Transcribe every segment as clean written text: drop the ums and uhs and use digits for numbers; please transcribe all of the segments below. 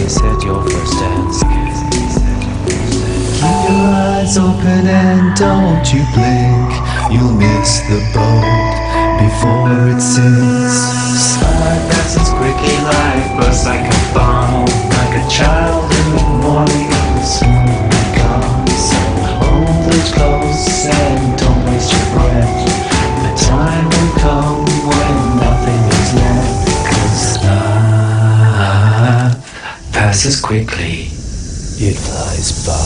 kiss at your first dance. Keep your eyes open and don't you blink. You'll miss the boat before it sinks. Slide passes quickly like buzz like a bomb. Like a child in the morning, it will soon be gone. So hold it close and don't waste your breath. The time will come when nothing is left. 'Cause life passes quickly, it flies by.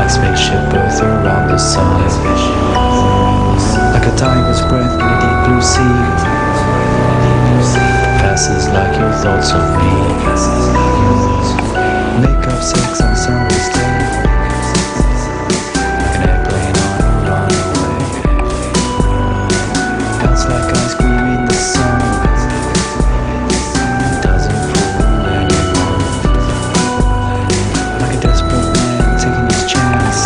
Spaceship Earth around the sun, like a tiger's breath in a deep blue sea. Passes like your thoughts of me. Make up sex on summer's day, like an airplane on a runaway. Melts like ice cream in the sun. It doesn't fool anyone. Like a desperate man taking his chance.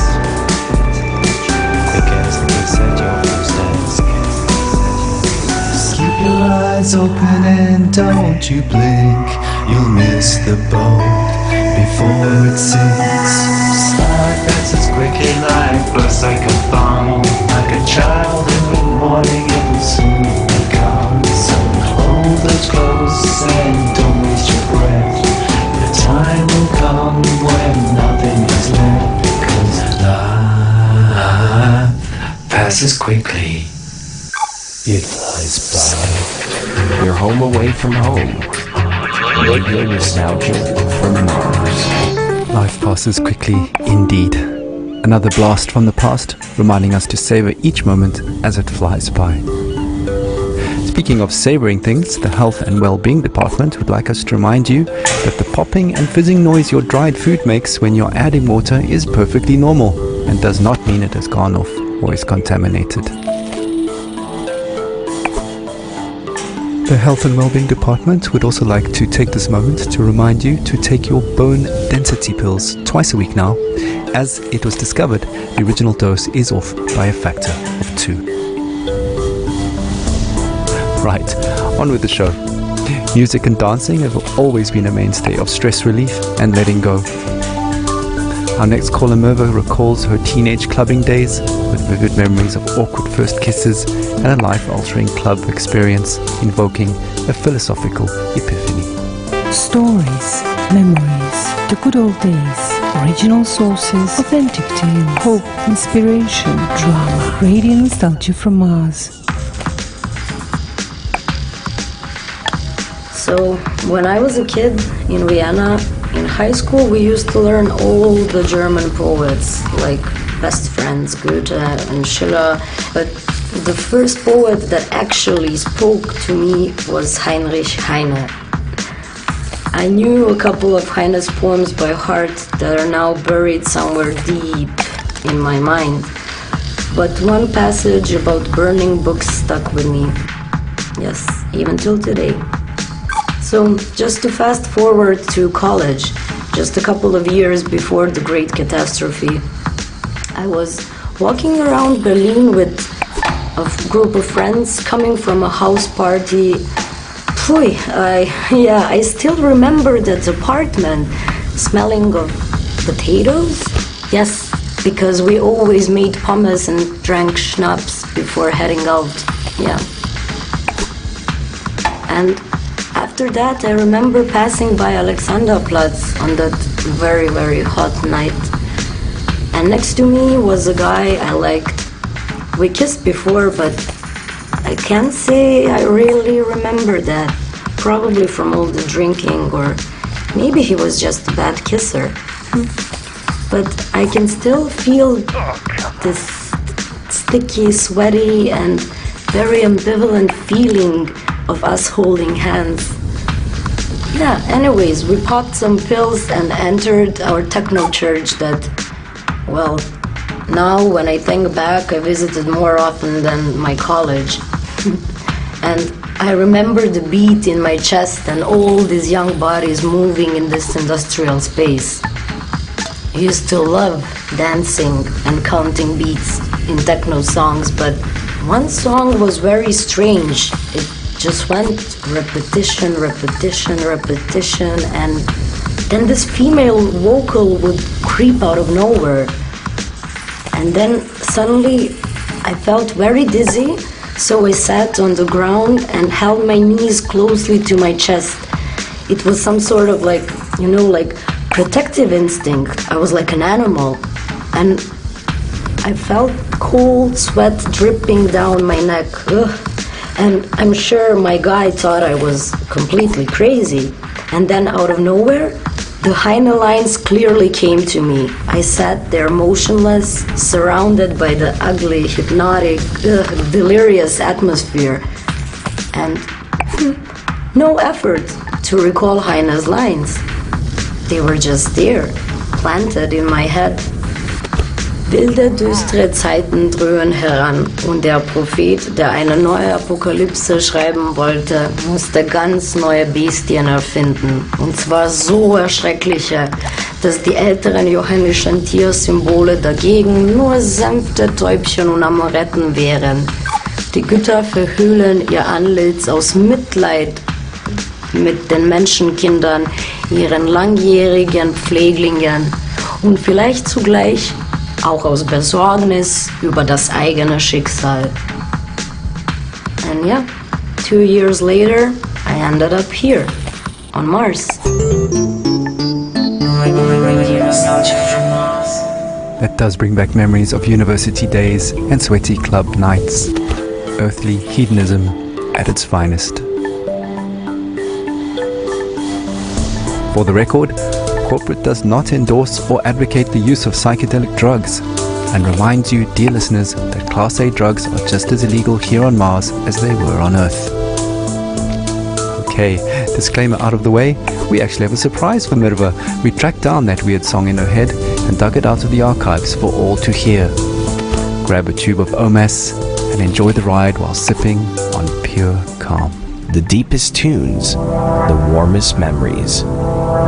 Eyes open and don't you blink. You'll miss the boat before it sinks. Slide passes quickly like buzz like a bomb. Like a child in the morning, it will soon be gone. So hold it close and don't waste your breath. The time will come when nothing is left. Because life passes quickly, it flies by. You're home away from home. Radio nostalgia from Mars. Life passes quickly indeed. Another blast from the past, reminding us to savor each moment as it flies by. Speaking of savoring things, the Health and Wellbeing Department would like us to remind you that the popping and fizzing noise your dried food makes when you're adding water is perfectly normal and does not mean it has gone off or is contaminated. The Health and Wellbeing Department would also like to take this moment to remind you to take your bone density pills twice a week now, as it was discovered the original dose is off by a factor of 2. Right, on with the show. Music and dancing have always been a mainstay of stress relief and letting go. Our next caller, Merva, recalls her teenage clubbing days with vivid memories of awkward first kisses and a life-altering club experience invoking a philosophical epiphany. Stories, memories, the good old days, original sources, authentic tales, hope, inspiration, drama, radio nostalgia from Mars. So, when I was a kid in Vienna, in high school, we used to learn all the German poets, like best friends, Goethe and Schiller. But the first poet that actually spoke to me was Heinrich Heine. I knew a couple of Heine's poems by heart that are now buried somewhere deep in my mind. But one passage about burning books stuck with me. Yes, even till today. So, just to fast forward to college, just a couple of years before the Great Catastrophe, I was walking around Berlin with a group of friends coming from a house party. I still remember that apartment smelling of potatoes. Yes, because we always made pommes and drank schnapps before heading out. Yeah. And after that, I remember passing by Alexanderplatz on that very, very hot night. And next to me was a guy I liked. We kissed before, but I can't say I really remember that. Probably from all the drinking, or maybe he was just a bad kisser. But I can still feel this sticky, sweaty, and very ambivalent feeling of us holding hands. Yeah, anyways, we popped some pills and entered our techno church that, well, now when I think back, I visited more often than my college. And I remember the beat in my chest and all these young bodies moving in this industrial space. I used to love dancing and counting beats in techno songs, but one song was very strange. It just went repetition, repetition, repetition, and then this female vocal would creep out of nowhere. And then suddenly I felt very dizzy, so I sat on the ground and held my knees closely to my chest. It was some sort of like protective instinct. I was like an animal. And I felt cold sweat dripping down my neck. Ugh. And I'm sure my guy thought I was completely crazy. And then out of nowhere, the Heine lines clearly came to me. I sat there motionless, surrounded by the ugly, hypnotic, delirious atmosphere. And no effort to recall Heine's lines. They were just there, planted in my head. Wilde, düstere Zeiten dröhnen heran und der Prophet, der eine neue Apokalypse schreiben wollte, musste ganz neue Bestien erfinden. Und zwar so erschreckliche, dass die älteren johannischen Tiersymbole dagegen nur sanfte Täubchen und Amoretten wären. Die Götter verhüllen ihr Antlitz aus Mitleid mit den Menschenkindern, ihren langjährigen Pfleglingen und vielleicht zugleich auch aus Besorgnis über das eigene Schicksal. And yeah, 2 years later, I ended up here, on Mars. That does bring back memories of university days and sweaty club nights. Earthly hedonism at its finest. For the record, corporate does not endorse or advocate the use of psychedelic drugs and reminds you, dear listeners, that Class A drugs are just as illegal here on Mars as they were on Earth. Okay, disclaimer out of the way, we actually have a surprise for Mirva. We tracked down that weird song in her head and dug it out of the archives for all to hear. Grab a tube of OMAS and enjoy the ride while sipping on pure calm. The deepest tunes, the warmest memories.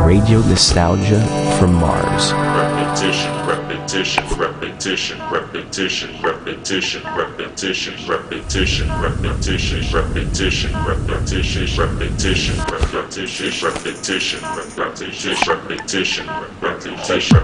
Radio nostalgia from Mars. Repetition, repetition, repetition, repetition, repetition, repetition, repetition, repetition, repetition, repetition, repetition, repetition, repetition, repetition, repetition, repetition, repetition, repetition,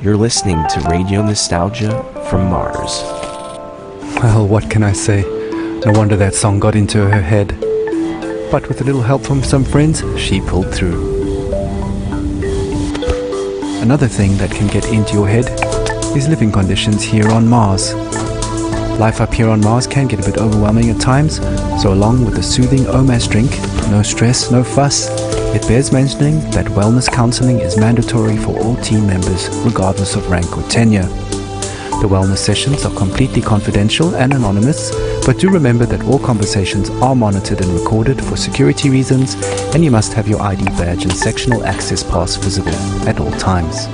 You're listening to Radio Nostalgia from Mars. Well, what can I say? No wonder that song got into her head. But with a little help from some friends, she pulled through. Another thing that can get into your head is living conditions here on Mars. Life up here on Mars can get a bit overwhelming at times, so along with a soothing OMAS drink, no stress, no fuss, it bears mentioning that wellness counseling is mandatory for all team members, regardless of rank or tenure. The wellness sessions are completely confidential and anonymous, but do remember that all conversations are monitored and recorded for security reasons, and you must have your ID badge and sectional access pass visible at all times.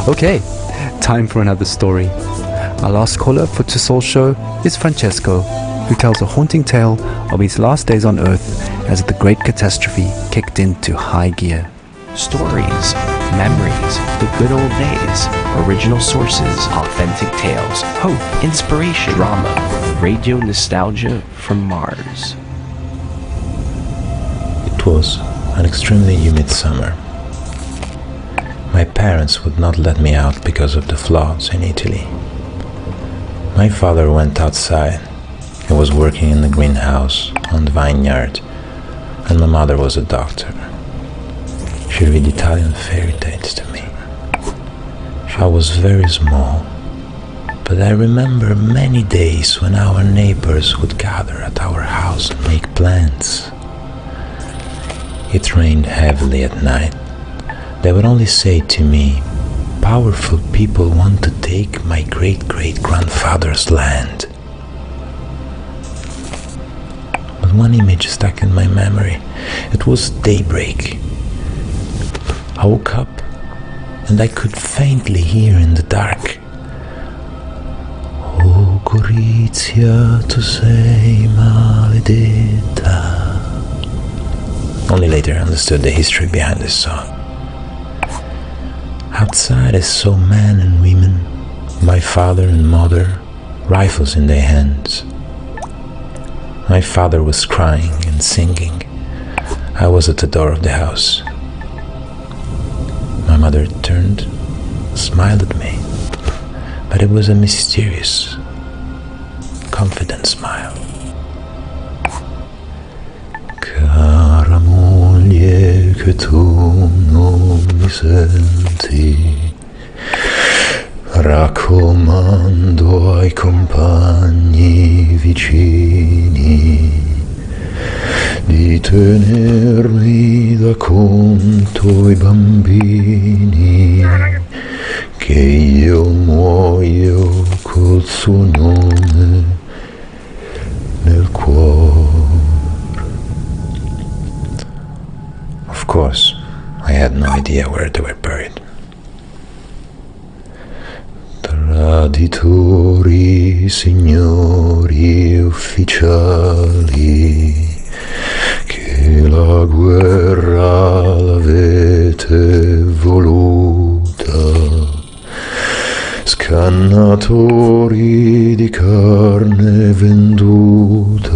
Okay, time for another story. Our last caller for Tussol's show is Francesco, who tells a haunting tale of his last days on Earth as the Great Catastrophe kicked into high gear. Stories, memories, the good old days, original sources, authentic tales, hope, inspiration, drama, radio nostalgia from Mars. It was an extremely humid summer. My parents would not let me out because of the floods in Italy. My father went outside. He was working in the greenhouse on the vineyard, and my mother was a doctor. She read Italian fairy tales to me. I was very small, but I remember many days when our neighbors would gather at our house and make plans. It rained heavily at night. They would only say to me, "Powerful people want to take my great-great-grandfather's land." But one image stuck in my memory. It was daybreak. I woke up and I could faintly hear in the dark, "Oh Gorizia, tu sei maledetta." Only later I understood the history behind this song. Outside I saw men and women, my father and mother, rifles in their hands. My father was crying and singing. I was at the door of the house. mother turned, smiled at me, but it was a mysterious, confident smile. Cara moglie, che tu non mi senti, raccomando ai compagni vicini di tenermi da conto i bambini, che io muoio col suo nome nel cuore. Of course, I had no idea where they were buried. Traditori, signori ufficiali, che la guerra l'avete voluta, scannatori di carne venduta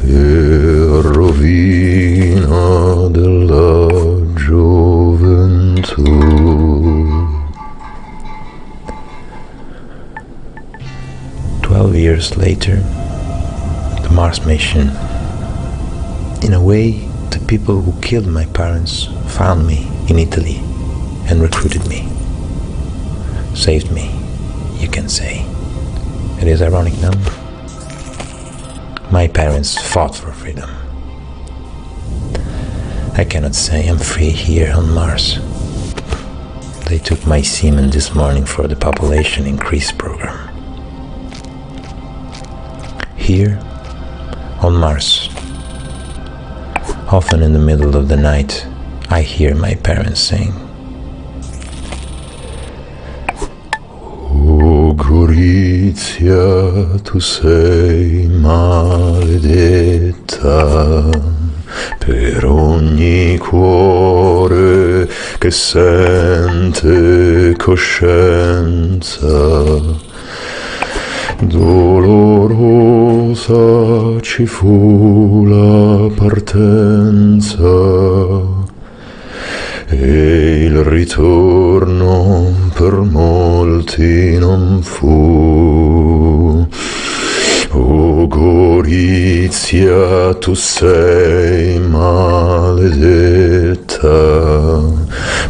e rovina della gioventù. 12 years later, the Mars mission. In a way, the people who killed my parents found me in Italy and recruited me. Saved me, you can say. It is ironic, no? My parents fought for freedom. I cannot say I'm free here on Mars. They took my semen this morning for the population increase program. Here, on Mars, often in the middle of the night, I hear my parents sing. Oh Gorizia, tu sei maledetta per ogni cuore che sente coscienza. Dolorosa ci fu la partenza e il ritorno per molti non fu. O Gorizia, tu sei maledetta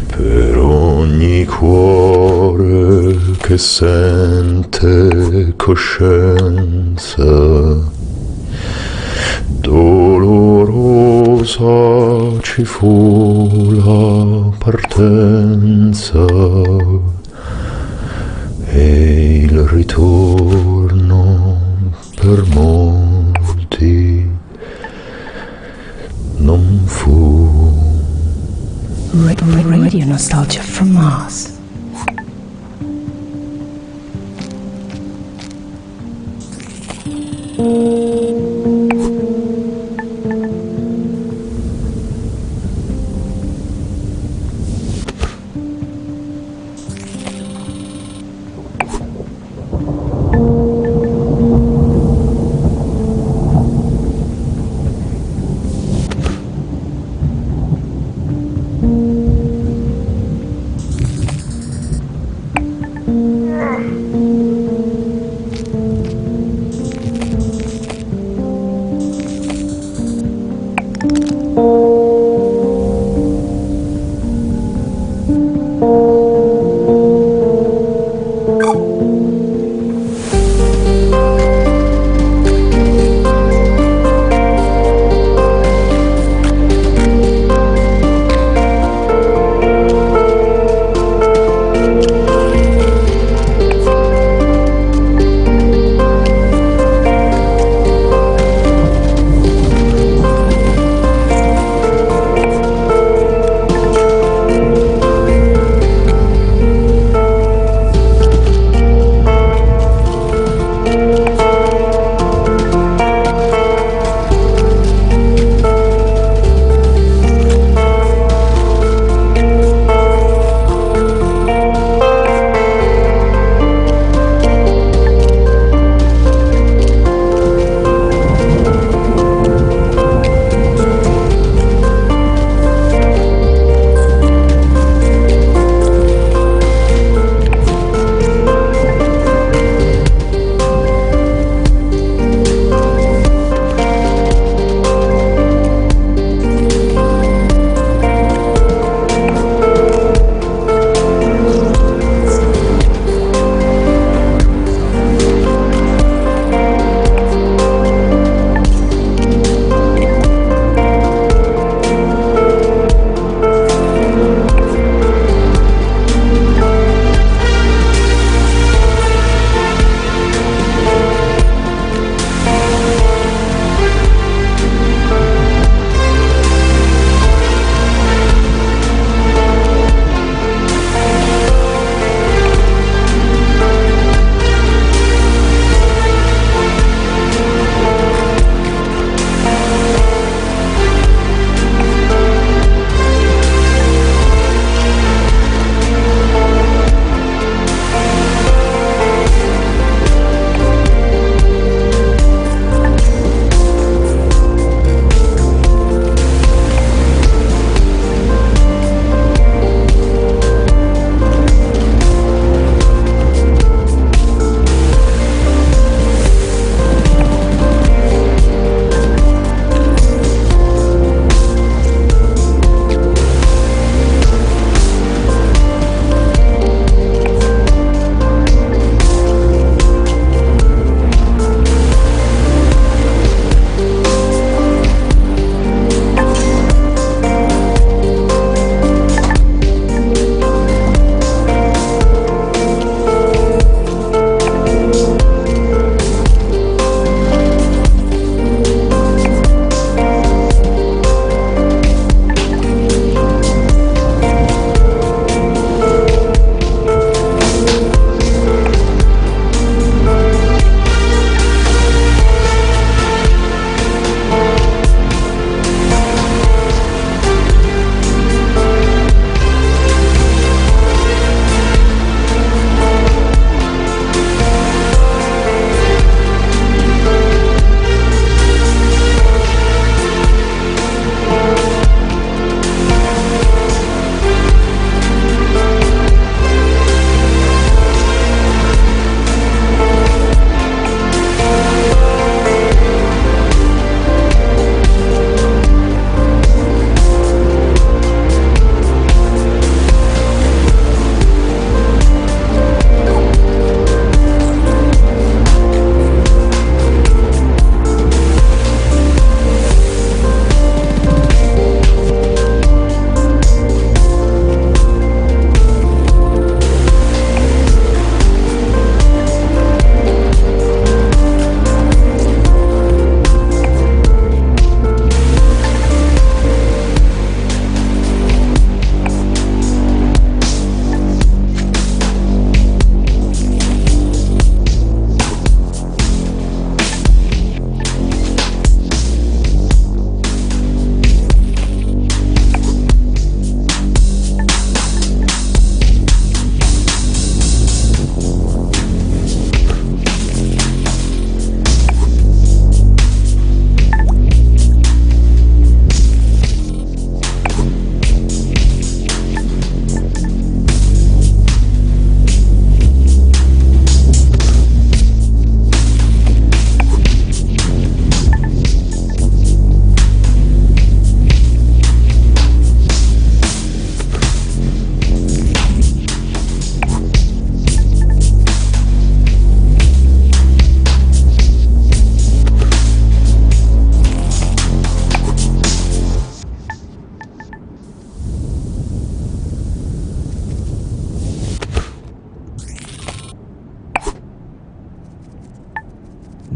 per ogni cuore che sente coscienza. Dolorosa ci fu la partenza e il ritorno per molti non fu. Radio Nostalgia from Mars.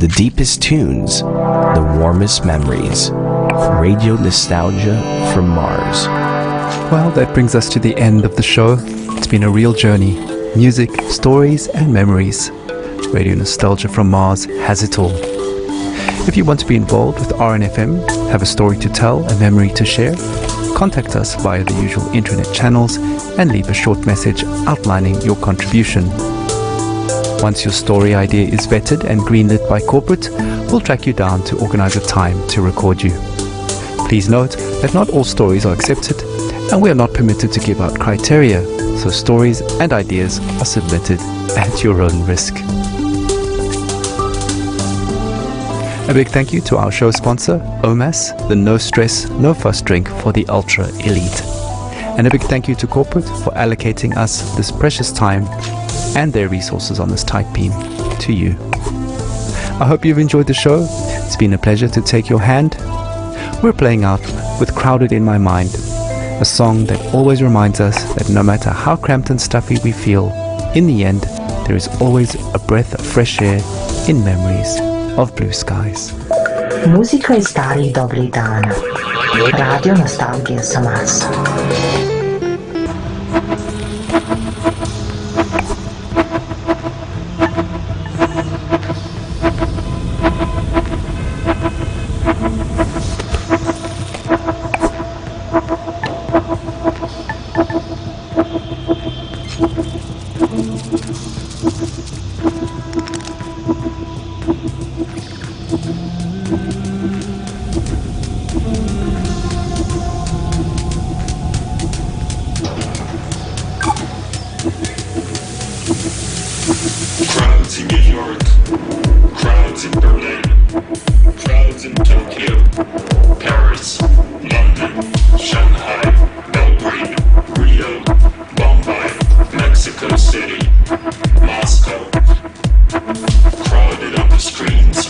the deepest tunes, the warmest memories. Radio nostalgia from Mars. Well, that brings us to the end of the show. It's been a real journey. Music, stories, and memories. Radio Nostalgia from Mars has it all. If you want to be involved with RNFM, have a story to tell, a memory to share, contact us via the usual internet channels and leave a short message outlining your contribution. Once your story idea is vetted and greenlit by corporate, we'll track you down to organize a time to record you. Please note that not all stories are accepted and we are not permitted to give out criteria, so stories and ideas are submitted at your own risk. A big thank you to our show sponsor, OMAS, the no stress, no fuss drink for the ultra elite. And a big thank you to corporate for allocating us this precious time and their resources on this tight beam to you. I hope you've enjoyed the show. It's been a pleasure to take your hand. We're playing out with Crowded in My Mind, a song that always reminds us that no matter how cramped and stuffy we feel, in the end, there is always a breath of fresh air in memories of blue skies. Muzika iz starih dobrih dana. Radio Nostalgija sa Marsa. Crowds in New York, crowds in Berlin, crowds in Tokyo, Paris, London, Shanghai, Belgrade, Rio, Bombay, Mexico City, Moscow. Crowded on the screens,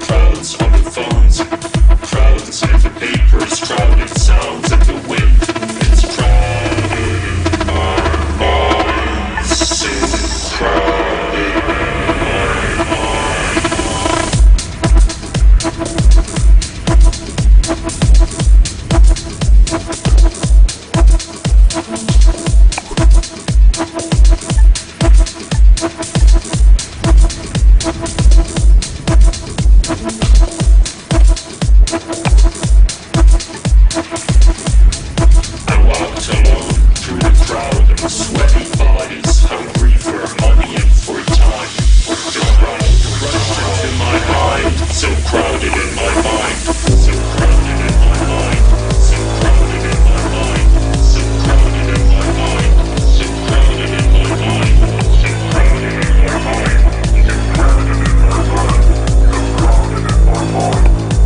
crowds on the phones, crowds in the papers, crowded sounds of the wind. It's crowded in our minds, it's crowded in our minds. I walked alone through the crowd of sweaty bodies, hungry for money and for time. The crowd rushed into my mind, so crowded in my mind, so crowded in my mind, so crowded in my mind, so crowded in my mind, so crowded in my mind, so crowded in my mind, so crowded in my mind, so crowded in my mind.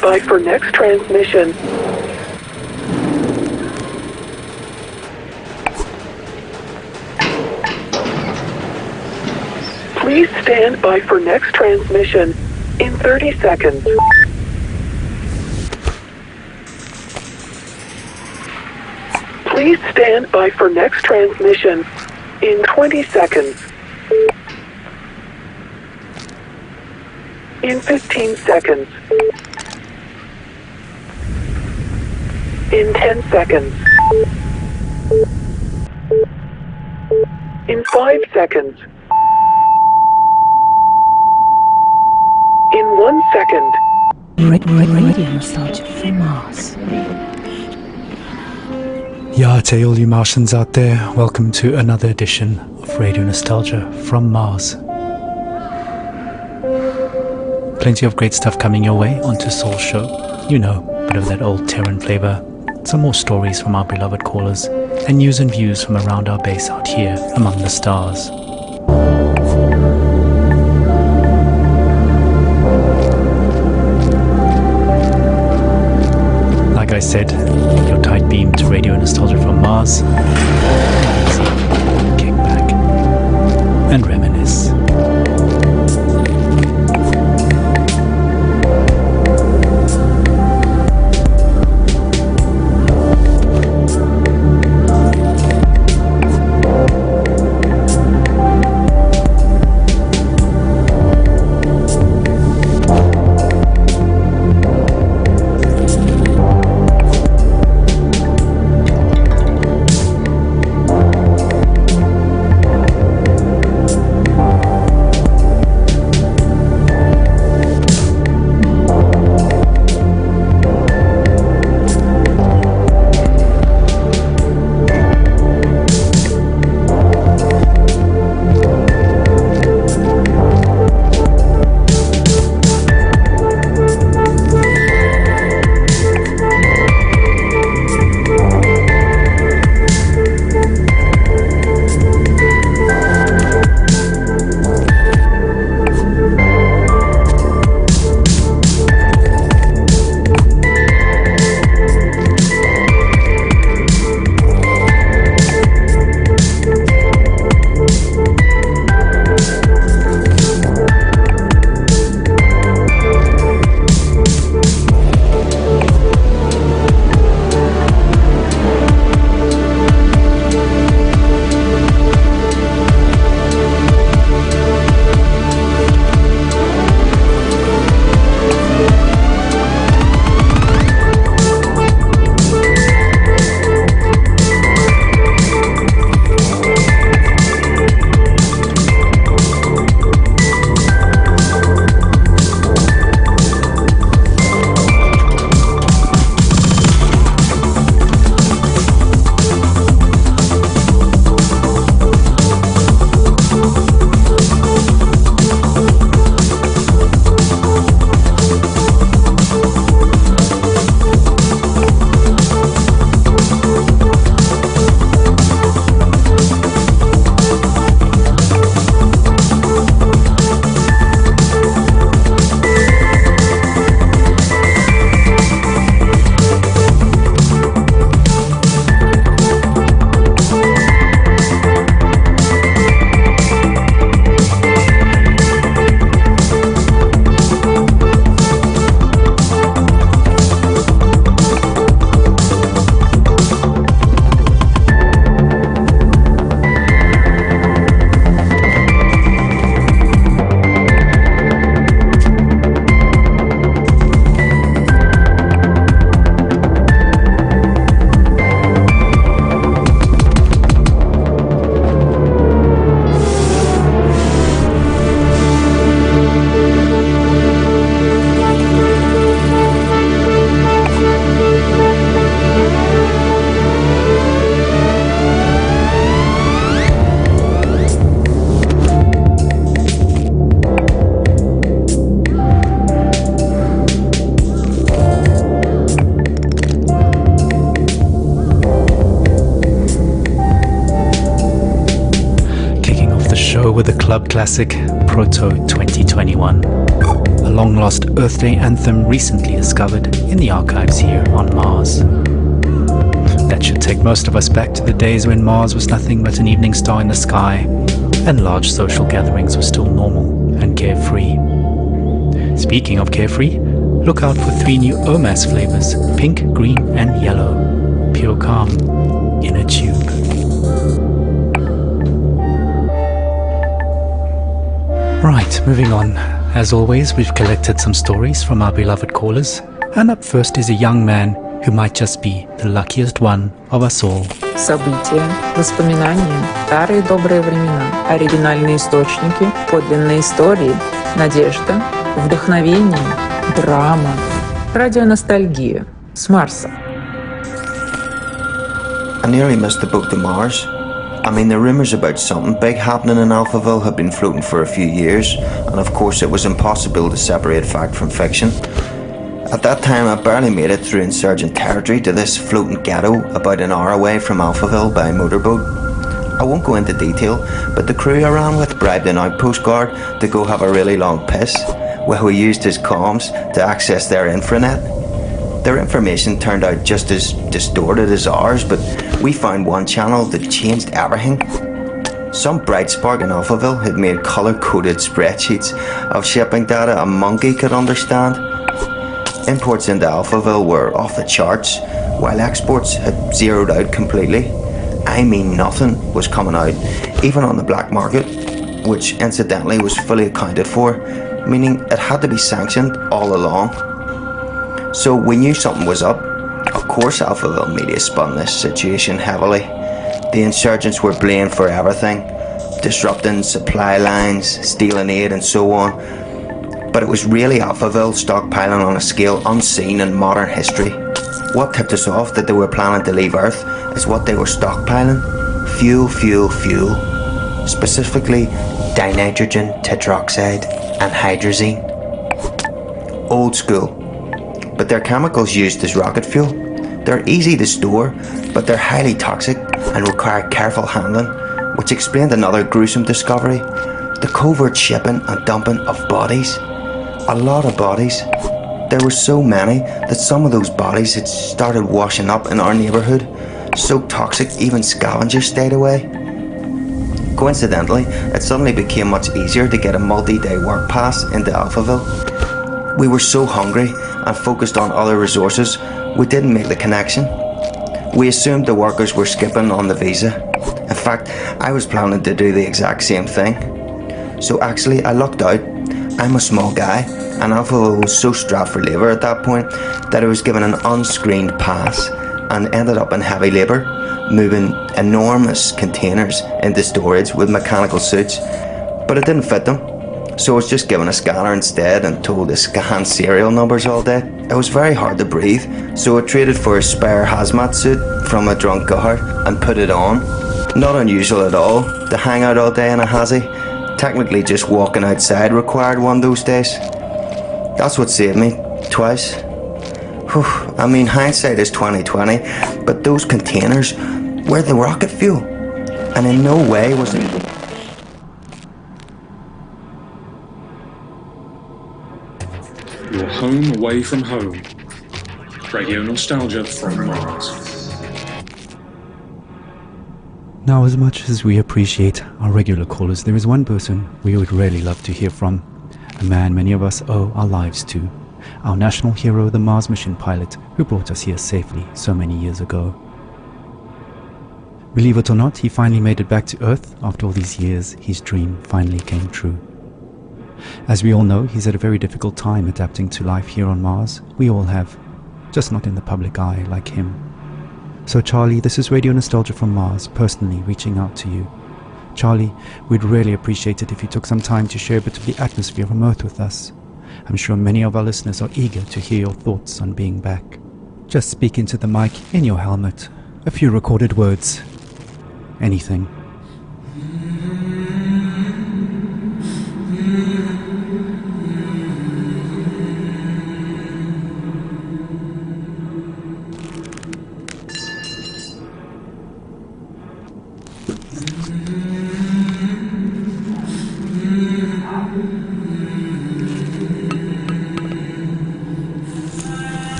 stand by for next transmission. Please stand by for next transmission in 30 seconds. Please stand by for next transmission in 20 seconds. In 15 seconds. In 10 seconds. In 5 seconds. In 1 second. Radio nostalgia from Mars. Yeah, to all you Martians out there, welcome to another edition of Radio Nostalgia from Mars. Plenty of great stuff coming your way onto Soul Show. You know, bit of that old Terran flavor, some more stories from our beloved callers, and news and views from around our base out here among the stars. Like I said, your tight beam to Radio Nostalgia from Mars. Easy, kick back, and reminisce. With a club classic, Proto 2021. a long-lost Earth Day anthem recently discovered in the archives here on Mars. That should take most of us back to the days when Mars was nothing but an evening star in the sky, and large social gatherings were still normal and carefree. Speaking of carefree, look out for 3 new OMAS flavors, pink, green and yellow. Pure calm in a tube. Right, moving on. As always, we've collected some stories from our beloved callers, and up first is a young man who might just be the luckiest one of us all. События, воспоминания, старые добрые времена, оригинальные источники, подлинные истории, надежда, вдохновение, драма, радионостальгия с Марса. I nearly missed the boat to Mars. I mean, the rumours about something big happening in Alphaville had been floating for a few years, and of course it was impossible to separate fact from fiction. At that time, I barely made it through insurgent territory to this floating ghetto about an hour away from Alphaville by motorboat. I won't go into detail, but the crew I ran with bribed an outpost guard to go have a really long piss, where we used his comms to access their infranet. Their information turned out just as distorted as ours, but we found one channel that changed everything. Some bright spark in Alphaville had made colour-coded spreadsheets of shipping data a monkey could understand. Imports into Alphaville were off the charts, while exports had zeroed out completely. I mean, nothing was coming out, even on the black market, which incidentally was fully accounted for, meaning it had to be sanctioned all along. So we knew something was up. Of course Alphaville media spun this situation heavily. The insurgents were blamed for everything, disrupting supply lines, stealing aid and so on. But it was really Alphaville stockpiling on a scale unseen in modern history. What tipped us off that they were planning to leave Earth is what they were stockpiling. Fuel, fuel, fuel. Specifically dinitrogen tetroxide and hydrazine. Old school. But they're chemicals used as rocket fuel. They're easy to store, but they're highly toxic and require careful handling, which explained another gruesome discovery: the covert shipping and dumping of bodies. A lot of bodies. There were so many that some of those bodies had started washing up in our neighbourhood, so toxic even scavengers stayed away. Coincidentally, it suddenly became much easier to get a multi-day work pass into Alphaville. We were so hungry and focused on other resources, we didn't make the connection. We assumed the workers were skipping on the visa. In fact, I was planning to do the exact same thing. So actually, I lucked out. I'm a small guy, and Alphaville was so strapped for labour at that point that I was given an unscreened pass and ended up in heavy labour, moving enormous containers into storage with mechanical suits. But it didn't fit them. So I was just given a scanner instead and told to scan serial numbers all day. It was very hard to breathe, so I traded for a spare hazmat suit from a drunk guard and put it on. Not unusual at all to hang out all day in a hazy. Technically just walking outside required one those days. That's what saved me, twice. Whew, I mean, hindsight is 20/20, but those containers were the rocket fuel, and in no way was it. Your home away from home. Radio nostalgia from Mars. Now, as much as we appreciate our regular callers, there is one person we would really love to hear from. A man many of us owe our lives to. Our national hero, the Mars mission pilot who brought us here safely so many years ago. Believe it or not, he finally made it back to Earth. After all these years, his dream finally came true. As we all know, he's had a very difficult time adapting to life here on Mars. We all have, just not in the public eye like him. So Charlie, this is Radio Nostalgia from Mars, personally reaching out to you. Charlie, we'd really appreciate it if you took some time to share a bit of the atmosphere from Earth with us. I'm sure many of our listeners are eager to hear your thoughts on being back. Just speak into the mic in your helmet. A few recorded words. Anything.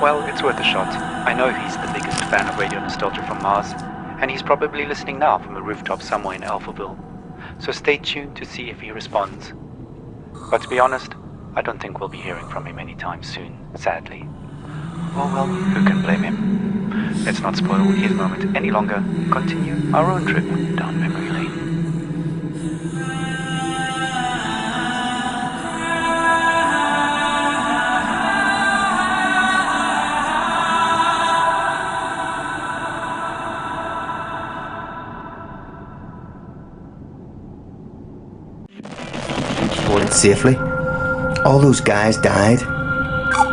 Well, it's worth a shot. I know he's the biggest fan of Radio Nostalgia from Mars, and he's probably listening now from a rooftop somewhere in Alphaville. So stay tuned to see if he responds. But to be honest, I don't think we'll be hearing from him anytime soon, sadly. Oh well, who can blame him? Let's not spoil his moment any longer. Continue our own trip down memory lane. Boarded safely. All those guys died,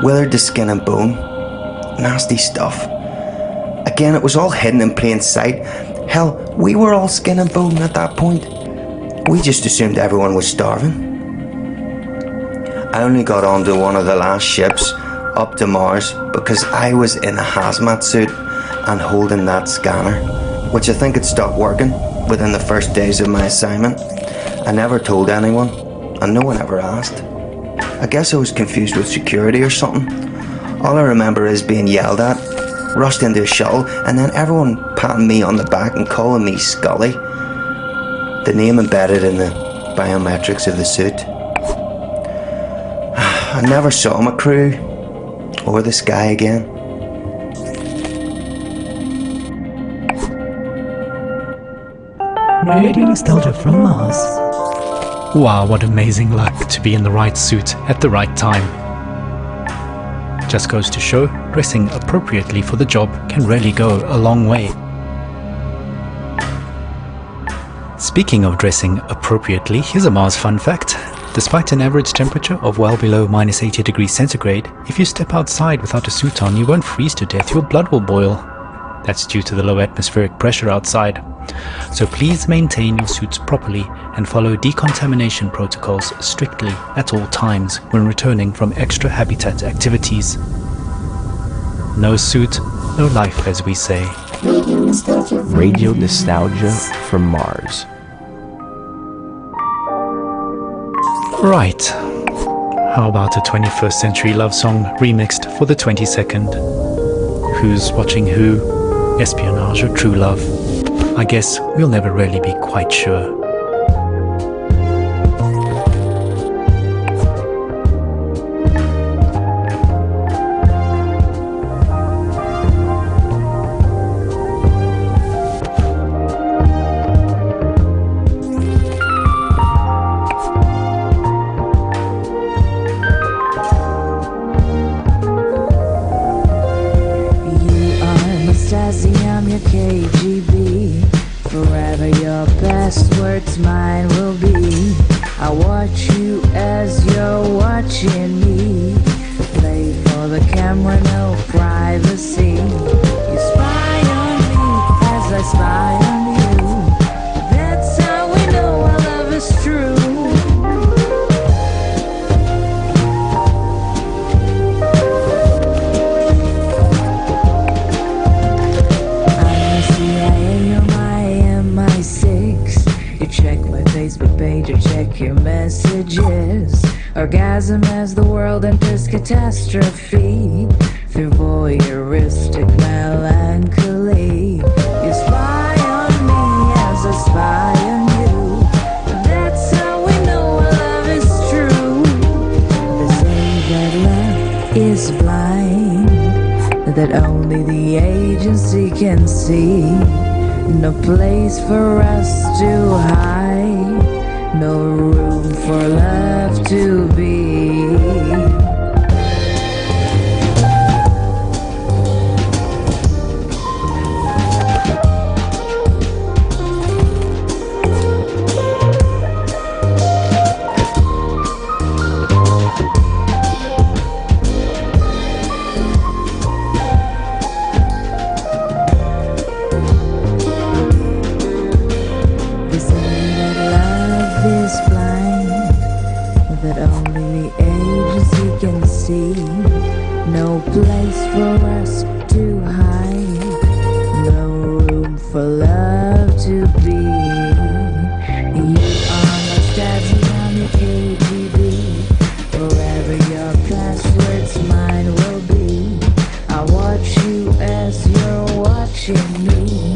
withered to skin and bone. Nasty stuff. Again, it was all hidden in plain sight. Hell, we were all skin and bone at that point. We just assumed everyone was starving. I only got onto one of the last ships up to Mars because I was in a hazmat suit and holding that scanner, which I think had stopped working within the first days of my assignment. I never told anyone, and no one ever asked. I guess I was confused with security or something. All I remember is being yelled at, rushed into a shuttle, and then everyone patting me on the back and calling me Scully. The name embedded in the biometrics of the suit. I never saw my crew or the sky again. Radio Nostalgia from Mars. Wow, what amazing luck to be in the right suit at the right time. Just goes to show, dressing appropriately for the job can really go a long way. Speaking of dressing appropriately, here's a Mars fun fact. Despite an average temperature of well below minus 80 degrees centigrade, if you step outside without a suit on, you won't freeze to death, your blood will boil. That's due to the low atmospheric pressure outside. So please maintain your suits properly and follow decontamination protocols strictly at all times when returning from extra habitat activities. No suit, no life, as we say. Radio Nostalgia from Mars. Right. How about a 21st century love song remixed for the 22nd? Who's watching who? Espionage or true love? I guess we'll never really be quite sure. I'm your KGB. Forever your best words mine will be. I watch you as you're watching me. Play for the camera, no privacy. You spy on me as I spy on you. That's how we know our love is true. Check my Facebook page or check your messages. Orgasm as the world enters catastrophe. Through voyeuristic melancholy. You spy on me as I spy on you. That's how we know our love is true. They say that love is blind, that only the agency can see. No place for us to hide, no room for love to be. No place for us to hide, no room for love to be. You are my Stasi, I'm your KGB. Forever your passwords mine will be. I she knew.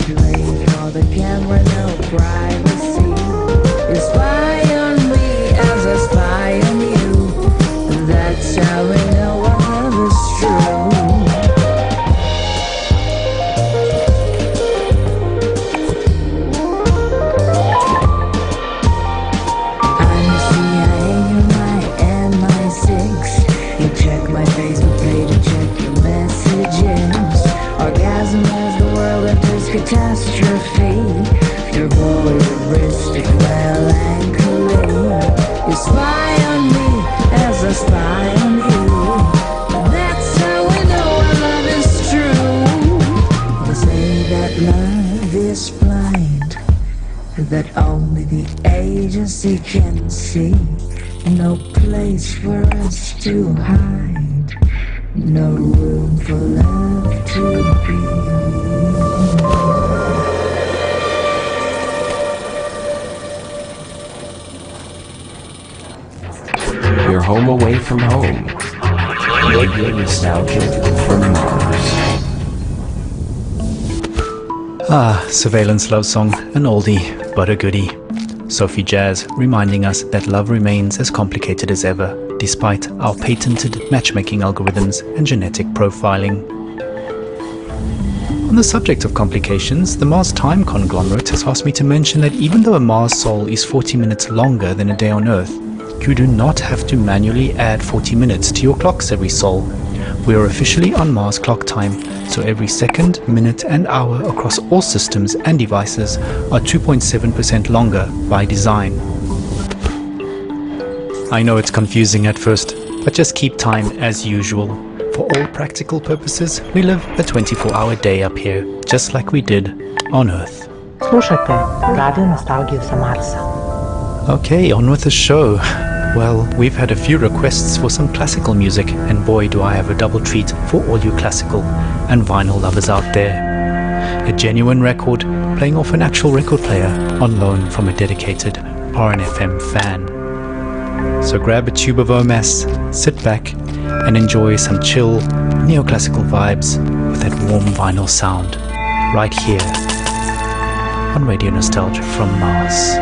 Play for the camera, no privacy. You spy on me as I spy on you. That's how we know our love is true. You check my Facebook page and check your messages. Orgasm as the world enters catastrophe. You're voyeuristic, melancholy. You spy on me as I spy on you. That's how we know our love is true. They say that love is blind, that only the agency can see. No place for us to hide, no room for love to be. You're home away from home. Radio nostalgia from Mars. Surveillance love song, an oldie but a goodie. Sophie Jazz reminding us that love remains as complicated as ever, despite our patented matchmaking algorithms and genetic profiling. On the subject of complications, the Mars Time Conglomerate has asked me to mention that even though a Mars sol is 40 minutes longer than a day on Earth, you do not have to manually add 40 minutes to your clocks every sol. We are officially on Mars clock time, so every second, minute and hour across all systems and devices are 2.7% longer by design. I know it's confusing at first, but just keep time as usual. For all practical purposes, we live a 24-hour day up here, just like we did on Earth. Slušajte Radio Nostalgiju sa Marsa. Okay, on with the show. Well, we've had a few requests for some classical music, and boy do I have a double treat for all you classical and vinyl lovers out there. A genuine record playing off an actual record player on loan from a dedicated RNFM fan. So grab a tube of OMAS, sit back and enjoy some chill neoclassical vibes with that warm vinyl sound right here on Radio Nostalgia from Mars.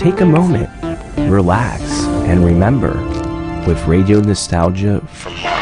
Take a moment, relax, and remember with Radio Nostalgia from Mars.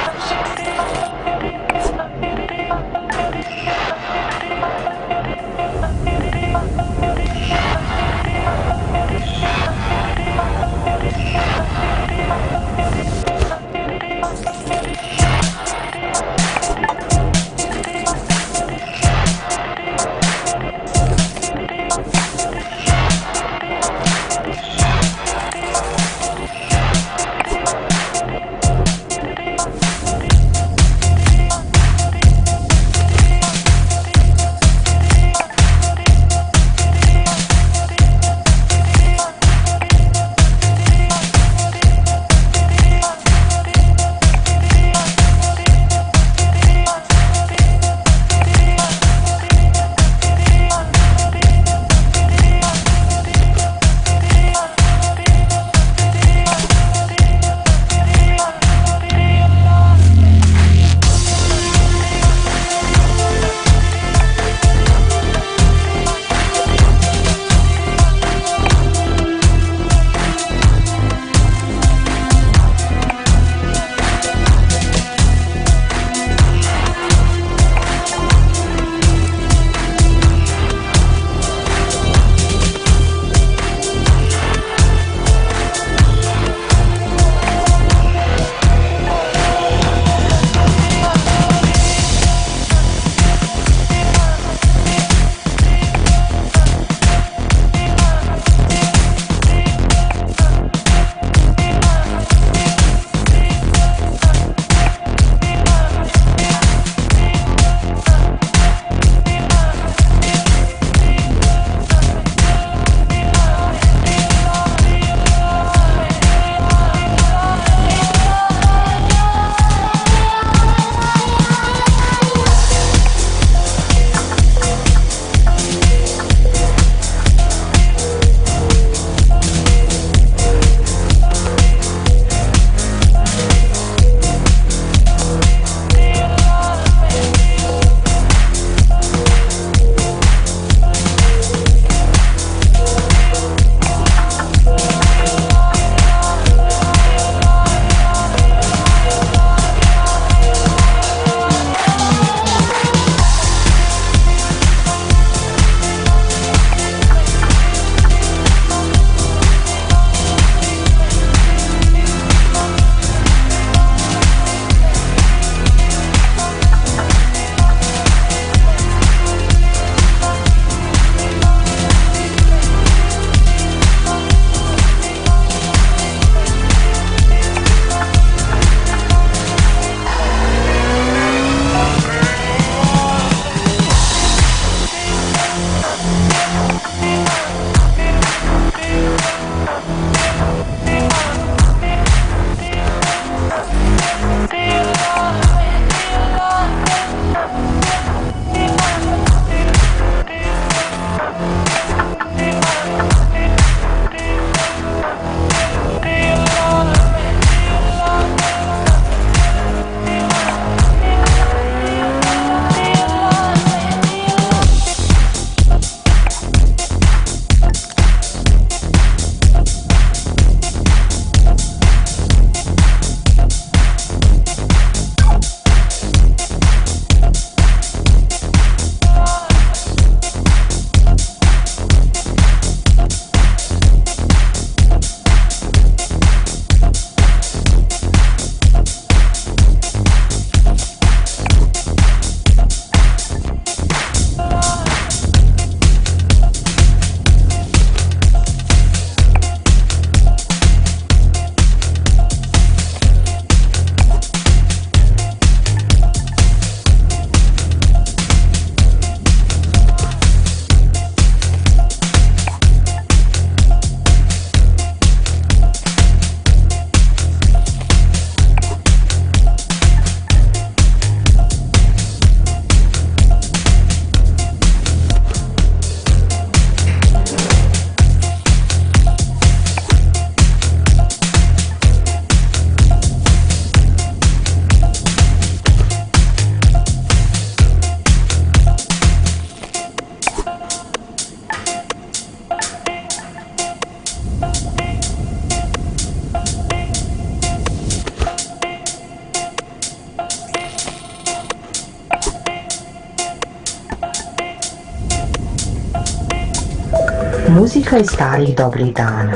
Muzika iz starih dobrih dan.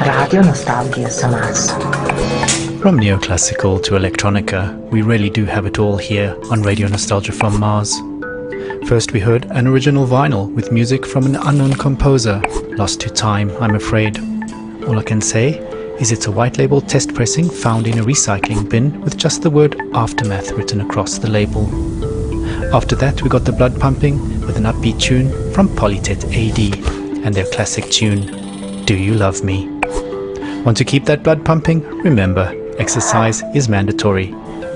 Radio Nostalgia Samas. From neoclassical to electronica, we really do have it all here on Radio Nostalgia from Mars. First we heard an original vinyl with music from an unknown composer, lost to time, I'm afraid. All I can say is it's a white label test pressing found in a recycling bin with just the word Aftermath written across the label. After that we got the blood pumping with an upbeat tune from Polytet AD and their classic tune, Do You Love Me? Want to keep that blood pumping? Remember, exercise is mandatory.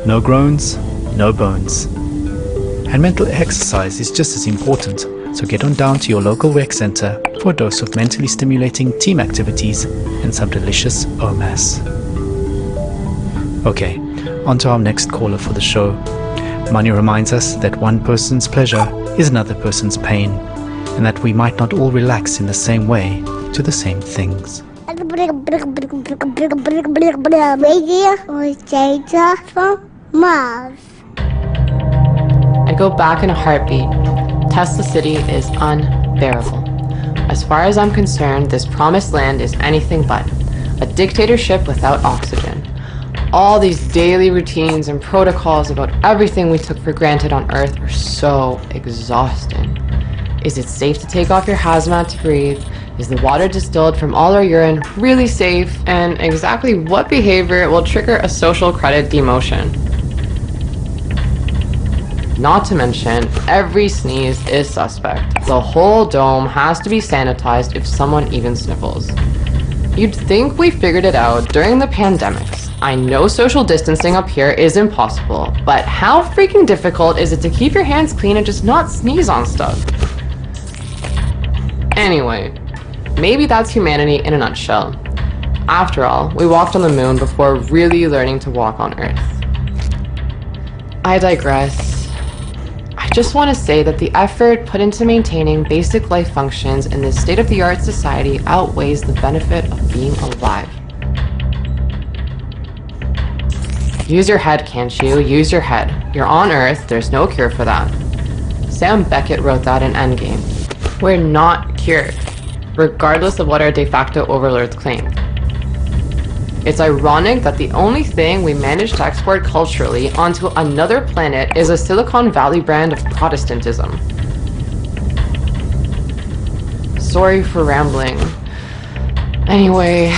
No groans, no bones. And mental exercise is just as important, so get on down to your local rec center for a dose of mentally stimulating team activities and some delicious OMAS. Okay, on to our next caller for the show. Mani reminds us that one person's pleasure is another person's pain, and that we might not all relax in the same way to the same things. I'd go back in a heartbeat. Tesla City is unbearable. As far as I'm concerned, this promised land is anything but a dictatorship without oxygen. All these daily routines and protocols about everything we took for granted on Earth are so exhausting. Is it safe to take off your hazmat to breathe? Is the water distilled from all our urine really safe? And exactly what behavior will trigger a social credit demotion? Not to mention, every sneeze is suspect. The whole dome has to be sanitized if someone even sniffles. You'd think we figured it out during the pandemics. I know social distancing up here is impossible, but how freaking difficult is it to keep your hands clean and just not sneeze on stuff? Anyway, maybe that's humanity in a nutshell. After all, we walked on the moon before really learning to walk on Earth. I digress. I just want to say that the effort put into maintaining basic life functions in this state-of-the-art society outweighs the benefit of being alive. Use your head, can't you? Use your head. You're on Earth, there's no cure for that. Sam Beckett wrote that in Endgame. We're not cured, regardless of what our de facto overlords claim. It's ironic that the only thing we managed to export culturally onto another planet is a Silicon Valley brand of Protestantism. Sorry for rambling. Anyway,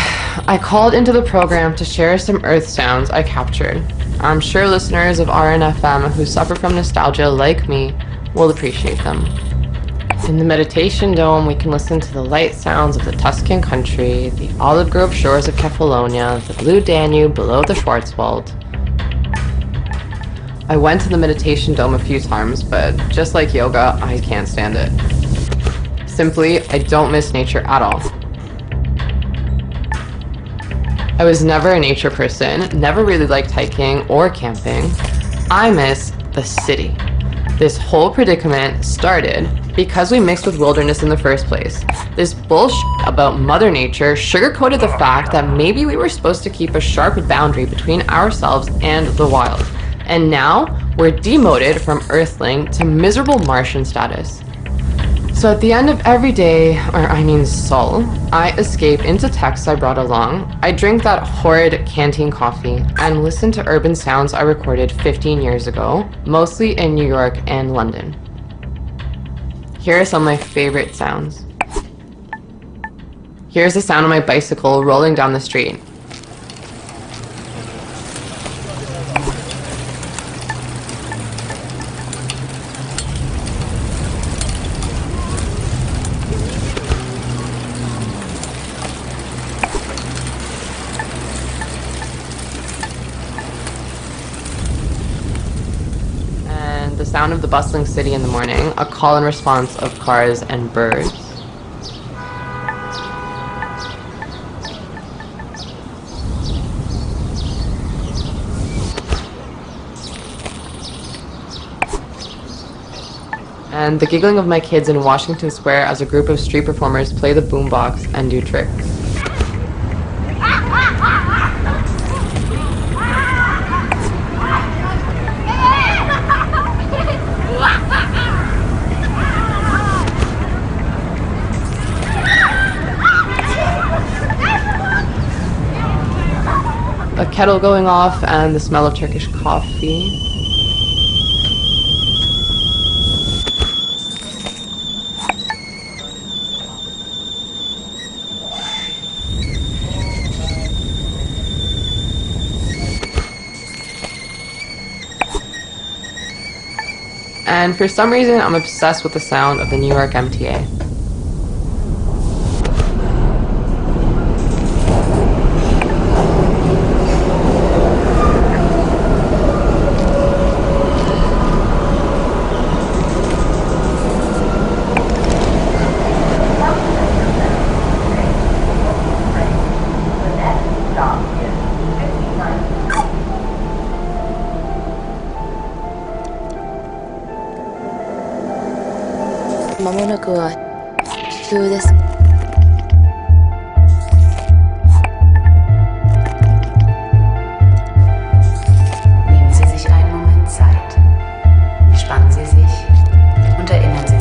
I called into the program to share some Earth sounds I captured. I'm sure listeners of RNFM who suffer from nostalgia like me will appreciate them. In the meditation dome, we can listen to the light sounds of the Tuscan country, the olive grove shores of Kefalonia, the blue Danube below the Schwarzwald. I went to the meditation dome a few times, but just like yoga, I can't stand it. Simply, I don't miss nature at all. I was never a nature person, never really liked hiking or camping. I miss the city. This whole predicament started because we mixed with wilderness in the first place. This bullshit about Mother Nature sugar-coated the fact that maybe we were supposed to keep a sharp boundary between ourselves and the wild. And now, we're demoted from Earthling to miserable Martian status. So at the end of every day, soul, I escape into texts I brought along, I drink that horrid canteen coffee, and listen to urban sounds I recorded 15 years ago, mostly in New York and London. Here are some of my favorite sounds. Here's the sound of my bicycle rolling down the street. And the sound of the bustling city in the morning, a call and response of cars and birds. And the giggling of my kids in Washington Square as a group of street performers play the boombox and do tricks. a kettle going off and the smell of Turkish coffee. And for some reason, I'm obsessed with the sound of the New York MTA. Nehmen Sie sich einen Moment Zeit. Entspannen Sie sich und erinnern Sie